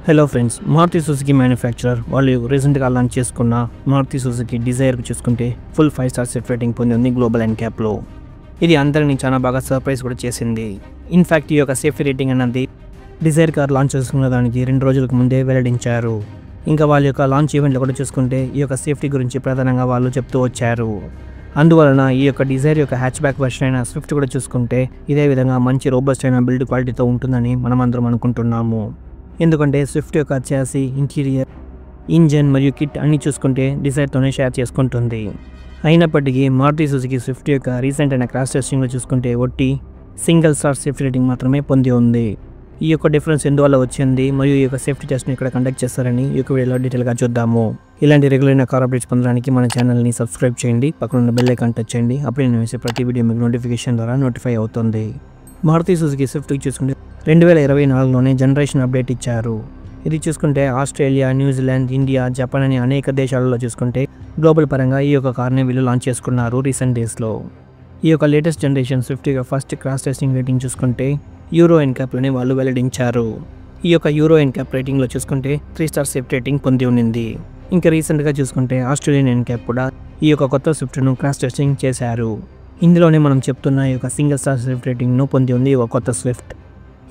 Hello friends, Maruti Suzuki manufacturer వాళ్ళు రీసెంట్గా launch చేసుకున్న మారుతి సుజుకి డిజైర్కి చూసుకుంటే ఫుల్ 5 స్టార్ సేఫ్ రేటింగ్ పొందింది గ్లోబల్ ఎన్క్యాప్లో. ఇది అందరినీ చాలా బాగా సర్ప్రైజ్ కూడా చేసింది. ఇన్ఫ్యాక్ట్ ఈ యొక్క సేఫ్టీ రేటింగ్ అన్నది డిజైర్ కార్ లాంచ్ చేసుకున్న దానికి 2 రోజులకు ముందే వెల్లడించారు. ఇంకా వాళ్ళ యొక్క లాంచ్ ఈవెంట్లో కూడా చూసుకుంటే ఈ యొక్క సేఫ్టీ గురించి ప్రధానంగా వాళ్ళు చెప్తూ వచ్చారు. అందువలన ఈ యొక్క డిజైర్ యొక్క హ్యాచ్ బ్యాక్ వర్షన్ అయిన స్విఫ్ట్ కూడా చూసుకుంటే ఇదే విధంగా మంచి రోబస్ట్ అయిన బిల్డ్ క్వాలిటీతో ఉంటుందని మనం అందరం అనుకుంటున్నాము. ఎందుకంటే స్విఫ్ట్ యొక్క చాసీ, ఇంటీరియర్, ఇంజన్ మరియు కిట్ అన్నీ చూసుకుంటే డిజైర్తోనే షేర్ చేసుకుంటుంది. అయినప్పటికీ మారుతి సుజుకి స్విఫ్ట్ యొక్క రీసెంట్ అయిన క్రాష్ టెస్టింగ్లో చూసుకుంటే ఒట్టి సింగిల్ స్టార్ సేఫ్టీ రేటింగ్ మాత్రమే పొంది ఉంది. ఈ యొక్క డిఫరెన్స్ ఎందువల్ల వచ్చింది మరియు ఈ యొక్క సేఫ్టీ టెస్ట్ని ఇక్కడ కండక్ట్ చేస్తారని ఈ యొక్క వీడియోలో డీటెయిల్గా చూద్దాము. ఇలాంటి రెగ్యులర్ అయిన కార్ అప్డేట్స్ పొందడానికి మన ఛానల్ని సబ్స్క్రైబ్ చేయండి, పక్కన ఉన్న బెల్ ఐకాన్ టచ్ చేయండి. అప్పుడు నేను వేసే ప్రతి వీడియో మీకు నోటిఫికేషన్ ద్వారా నోటిఫై అవుతుంది. మారుతి సుజుకి స్విఫ్ట్కి చూసుకుంటే 2024లోనే జనరేషన్ అప్డేట్ ఇచ్చారు. ఇది చూసుకుంటే ఆస్ట్రేలియా, న్యూజిలాండ్, ఇండియా, జపాన్ అని అనేక దేశాలలో చూసుకుంటే గ్లోబల్ పరంగా ఈ యొక్క కార్ని వీళ్ళు లాంచ్ చేసుకున్నారు రీసెంట్ డేస్లో. ఈ యొక్క లేటెస్ట్ జనరేషన్ స్విఫ్ట్ యొక్క ఫస్ట్ క్రాష్ టెస్టింగ్ రేటింగ్ చూసుకుంటే యూరో ఎన్క్యాప్లోనే వాళ్ళు వెల్లడించారు. ఈ యొక్క యూరో ఎన్క్యాప్ రేటింగ్లో చూసుకుంటే 3 స్టార్ సేఫ్ రేటింగ్ పొంది ఉన్నింది. ఇంకా రీసెంట్గా చూసుకుంటే ఆస్ట్రేలియన్ ఎన్క్యాప్ కూడా ఈ యొక్క కొత్త స్విఫ్ట్ను క్రాష్ టెస్టింగ్ చేశారు. ఇందులోనే మనం చెప్తున్న ఈ యొక్క సింగిల్ స్టార్ సేఫ్ రేటింగ్ను పొంది ఉంది ఈ కొత్త స్విఫ్ట్.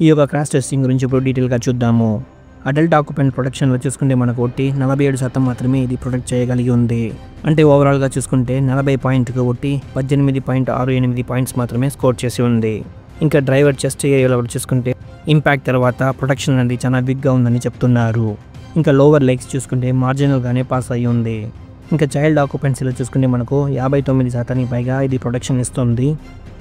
ఈ యొక్క క్రాష్ టెస్టింగ్ గురించి ఇప్పుడు డీటెయిల్గా చూద్దాము. అడల్ట్ ఆక్యుపెంట్ ప్రొటెక్షన్లో చూసుకుంటే మనకు ఒట్టి 47% మాత్రమే ఇది ప్రొటెక్ట్ చేయగలిగి ఉంది. అంటే ఓవరాల్గా చూసుకుంటే 40 పాయింట్కి ఒట్టి 18.68 పాయింట్స్ మాత్రమే స్కోర్ చేసి ఉంది. ఇంకా డ్రైవర్ చెస్ట్ ఏరియాలో కూడా చూసుకుంటే ఇంపాక్ట్ తర్వాత ప్రొటెక్షన్ అనేది చాలా బిగ్గా ఉందని చెప్తున్నారు. ఇంకా లోవర్ లెగ్స్ చూసుకుంటే మార్జినల్గానే పాస్ అయ్యి ఉంది. ఇంకా చైల్డ్ ఆక్యుపెన్సీలో చూసుకుంటే మనకు 59% పైగా ఇది ప్రొటెక్షన్ ఇస్తుంది.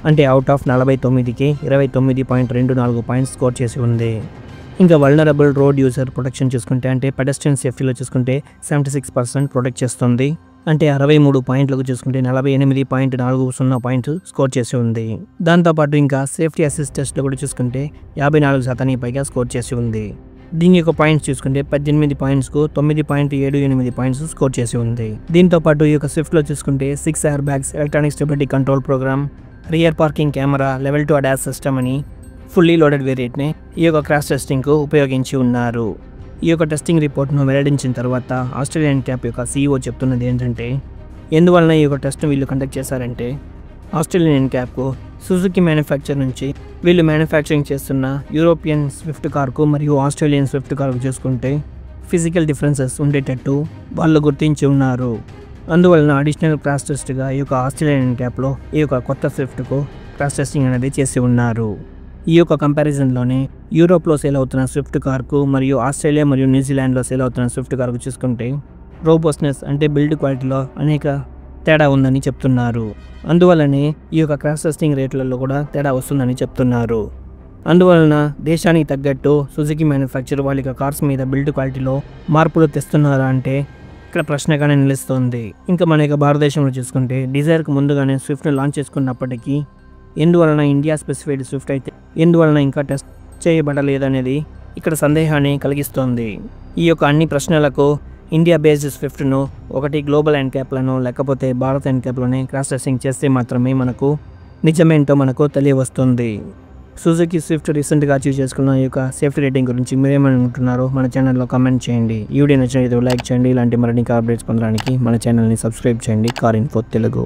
అంటే అవుట్ ఆఫ్ 49కి 29.24 పాయింట్స్ స్కోర్ చేసి ఉంది. ఇంకా వల్నరబుల్ రోడ్ యూజర్ ప్రొటెక్షన్ చూసుకుంటే అంటే పెడెస్ట్రియన్ సేఫ్టీలో చూసుకుంటే 76% ప్రొటెక్ట్ చేస్తుంది. అంటే 63 పాయింట్లకు చూసుకుంటే 48.40 పాయింట్స్ స్కోర్ చేసి ఉంది. దాంతోపాటు ఇంకా సేఫ్టీ అసిస్ట్ టెస్ట్లో కూడా చూసుకుంటే 54% పైగా స్కోర్ చేసి ఉంది. దీని యొక్క పాయింట్స్ చూసుకుంటే 18 పాయింట్స్కు 9.78 పాయింట్స్ స్కోర్ చేసి ఉంది. దీంతోపాటు ఈ యొక్క స్విఫ్ట్లో చూసుకుంటే 6 air bags, electronic stability control program, rear parking camera, level 2 ADAS system అని ఫుల్లీ లోడెడ్ వేరియంట్ని ఈ యొక్క క్రాష్ టెస్టింగ్కు ఉపయోగించి ఉన్నారు. ఈ యొక్క టెస్టింగ్ రిపోర్ట్ను వెల్లడించిన తర్వాత ఆస్ట్రేలియన్ క్యాప్ యొక్క CEO చెప్తున్నది ఏంటంటే ఎందువలన ఈ యొక్క టెస్ట్ను వీళ్ళు కండక్ట్ చేశారంటే ఆస్ట్రేలియన్ క్యాప్కు సుజుకి మ్యానుఫ్యాక్చర్ నుంచి వీళ్ళు మ్యానుఫ్యాక్చరింగ్ చేస్తున్న యూరోపియన్ స్విఫ్ట్ కార్కు మరియు ఆస్ట్రేలియన్ స్విఫ్ట్ కార్కు చూసుకుంటే ఫిజికల్ డిఫరెన్సెస్ ఉండేటట్టు వాళ్ళు గుర్తించి ఉన్నారు. అందువలన అడిషనల్ క్రాష్ టెస్ట్గా ఈ యొక్క ఆస్ట్రేలియన్ క్యాప్లో ఈ యొక్క కొత్త స్విఫ్ట్కు క్రాష్ టెస్టింగ్ అనేది చేసి ఉన్నారు. ఈ యొక్క కంపారిజన్లోనే యూరోప్లో సేల్ అవుతున్న స్విఫ్ట్ కార్కు మరియు ఆస్ట్రేలియా మరియు న్యూజిలాండ్లో సేల్ అవుతున్న స్విఫ్ట్ కార్కు చూసుకుంటే రోబస్ట్నెస్ అంటే బిల్డ్ క్వాలిటీలో అనేక తేడా ఉందని చెప్తున్నారు. అందువల్లనే ఈ యొక్క క్రాష్ టెస్టింగ్ రేట్లలో కూడా తేడా వస్తుందని చెప్తున్నారు. అందువలన దేశానికి తగ్గట్టు సుజుకి మ్యానుఫ్యాక్చర్ వాళ్ళ యొక్క కార్స్ మీద బిల్డ్ క్వాలిటీలో మార్పులు తెస్తున్నారా అంటే ఇక్కడ ప్రశ్నగానే నిలుస్తుంది. ఇంకా మన యొక్క భారతదేశంలో చూసుకుంటే డిజైర్కు ముందుగానే స్విఫ్ట్ని లాంచ్ చేసుకున్నప్పటికీ ఎందువలన ఇండియా స్పెసిఫైడ్ స్విఫ్ట్ అయితే ఎందువలన ఇంకా టెస్ట్ చేయబడలేదనేది ఇక్కడ సందేహాన్ని కలిగిస్తోంది. ఈ యొక్క అన్ని ప్రశ్నలకు ఇండియా బేస్డ్ స్విఫ్ట్ను ఒకటి గ్లోబల్ ఎన్క్యాప్లను లేకపోతే భారత్ ఎన్క్యాప్లోనే క్రాష్ టెస్టింగ్ చేస్తే మాత్రమే మనకు నిజమేంటో మనకు తెలియవస్తుంది. సుజుకి స్విఫ్ట్ రీసెంట్గా అచీవ్ చేసుకున్న ఈ యొక్క సేఫ్టీ రేటింగ్ గురించి మీరేమనుకుంటున్నారో మన ఛానల్లో కామెంట్ చేయండి. ఈ వీడియో నచ్చినట్లయితే లైక్ చేయండి. ఇలాంటి మరిన్ని కార్ అప్డేట్స్ పొందడానికి మన ఛానల్ని సబ్స్క్రైబ్ చేయండి. Car info Telugu.